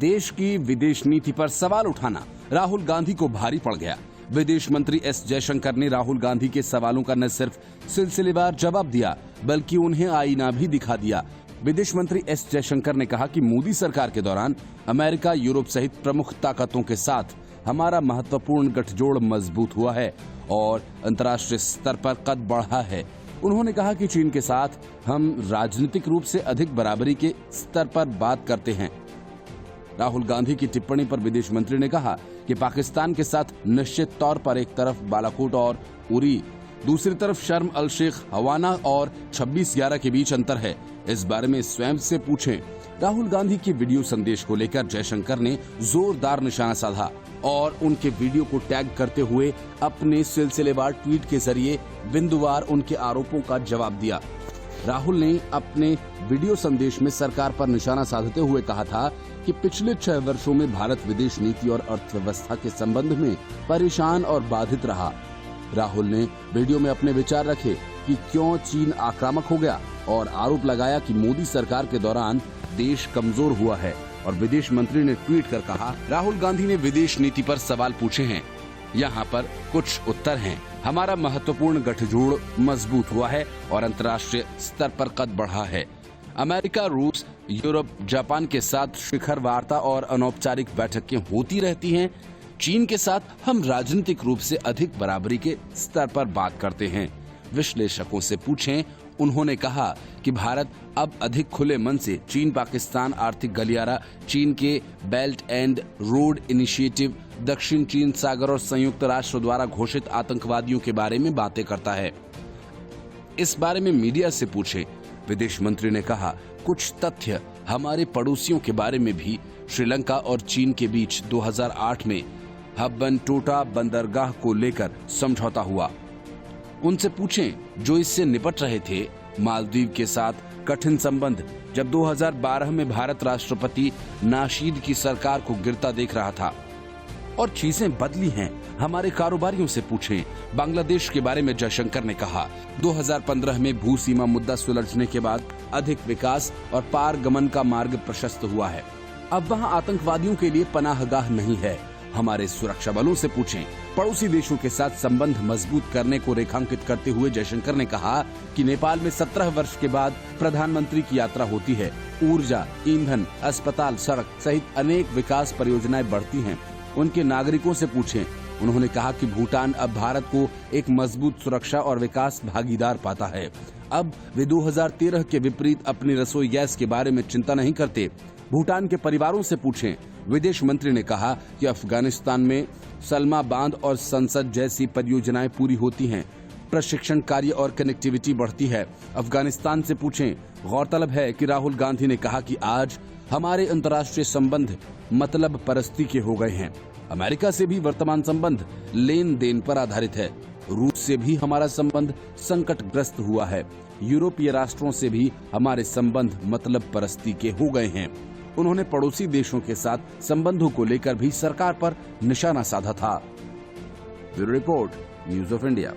देश की विदेश नीति पर सवाल उठाना राहुल गांधी को भारी पड़ गया। विदेश मंत्री एस जयशंकर ने राहुल गांधी के सवालों का न सिर्फ सिलसिलेवार जवाब दिया बल्कि उन्हें आईना भी दिखा दिया। विदेश मंत्री एस जयशंकर ने कहा कि मोदी सरकार के दौरान अमेरिका, यूरोप सहित प्रमुख ताकतों के साथ हमारा महत्वपूर्ण गठजोड़ मजबूत हुआ है और अंतर्राष्ट्रीय स्तर पर कद बढ़ा है। उन्होंने कहा कि चीन के साथ हम राजनीतिक रूप से अधिक बराबरी के स्तर पर बात करते हैं। राहुल गांधी की टिप्पणी पर विदेश मंत्री ने कहा कि पाकिस्तान के साथ निश्चित तौर पर एक तरफ बालाकोट और उरी, दूसरी तरफ शर्म अल शेख, हवाना और 26/11 के बीच अंतर है। इस बारे में स्वयं से पूछें। राहुल गांधी के वीडियो संदेश को लेकर जयशंकर ने जोरदार निशाना साधा और उनके वीडियो को टैग करते हुए अपने सिलसिलेवार ट्वीट के जरिए बिंदुवार उनके आरोपों का जवाब दिया। राहुल ने अपने वीडियो संदेश में सरकार पर निशाना साधते हुए कहा था कि पिछले 6 वर्षों में भारत विदेश नीति और अर्थव्यवस्था के संबंध में परेशान और बाधित रहा। राहुल ने वीडियो में अपने विचार रखे कि क्यों चीन आक्रामक हो गया और आरोप लगाया कि मोदी सरकार के दौरान देश कमजोर हुआ है। और विदेश मंत्री ने ट्वीट कर कहा, राहुल गांधी ने विदेश नीति पर सवाल पूछे हैं, यहाँ पर कुछ उत्तर हैं। हमारा महत्वपूर्ण गठजोड़ मजबूत हुआ है और अंतर्राष्ट्रीय स्तर पर कद बढ़ा है। अमेरिका, रूस, यूरोप, जापान के साथ शिखर वार्ता और अनौपचारिक बैठकें होती रहती हैं। चीन के साथ हम राजनीतिक रूप से अधिक बराबरी के स्तर पर बात करते हैं। विश्लेषकों से पूछें, उन्होंने कहा कि भारत अब अधिक खुले मन से चीन पाकिस्तान आर्थिक गलियारा, चीन के बेल्ट एंड रोड इनिशिएटिव, दक्षिण चीन सागर और संयुक्त राष्ट्र द्वारा घोषित आतंकवादियों के बारे में बातें करता है। इस बारे में मीडिया से पूछे। विदेश मंत्री ने कहा, कुछ तथ्य हमारे पड़ोसियों के बारे में भी। श्रीलंका और चीन के बीच 2008 में हम्बनटोटा बंदरगाह को लेकर समझौता हुआ। उनसे पूछें जो इससे निपट रहे थे। मालदीव के साथ कठिन संबंध, जब 2012 में भारत राष्ट्रपति नाशीद की सरकार को गिरता देख रहा था। और चीजें बदली हैं, हमारे कारोबारियों से पूछें। बांग्लादेश के बारे में जयशंकर ने कहा, 2015 में भू सीमा मुद्दा सुलझने के बाद अधिक विकास और पारगमन का मार्ग प्रशस्त हुआ है। अब वहाँ आतंकवादियों के लिए पनाहगाह नहीं है। हमारे सुरक्षा बलों से पूछें। पड़ोसी देशों के साथ संबंध मजबूत करने को रेखांकित करते हुए जयशंकर ने कहा कि नेपाल में 17 वर्ष के बाद प्रधानमंत्री की यात्रा होती है। ऊर्जा, ईंधन, अस्पताल, सड़क सहित अनेक विकास परियोजनाएं बढ़ती हैं। उनके नागरिकों से पूछें। उन्होंने कहा कि भूटान अब भारत को एक मजबूत सुरक्षा और विकास भागीदार पाता है। अब वे 2013 के विपरीत अपनी रसोई गैस के बारे में चिंता नहीं करते। भूटान के परिवारों से पूछें। विदेश मंत्री ने कहा कि अफगानिस्तान में सलमा बांध और संसद जैसी परियोजनाएं पूरी होती हैं, प्रशिक्षण कार्य और कनेक्टिविटी बढ़ती है। अफगानिस्तान से पूछें। गौरतलब है कि राहुल गांधी ने कहा कि आज हमारे अंतर्राष्ट्रीय संबंध मतलब परस्ती के हो गए हैं। अमेरिका से भी वर्तमान संबंध लेन देन पर आधारित है। रूस से भी हमारा संबंध संकटग्रस्त हुआ है। यूरोपीय राष्ट्रों से भी हमारे संबंध मतलब परस्ती के हो गए हैं। उन्होंने पड़ोसी देशों के साथ संबंधों को लेकर भी सरकार पर निशाना साधा था। Bureau report, news of India.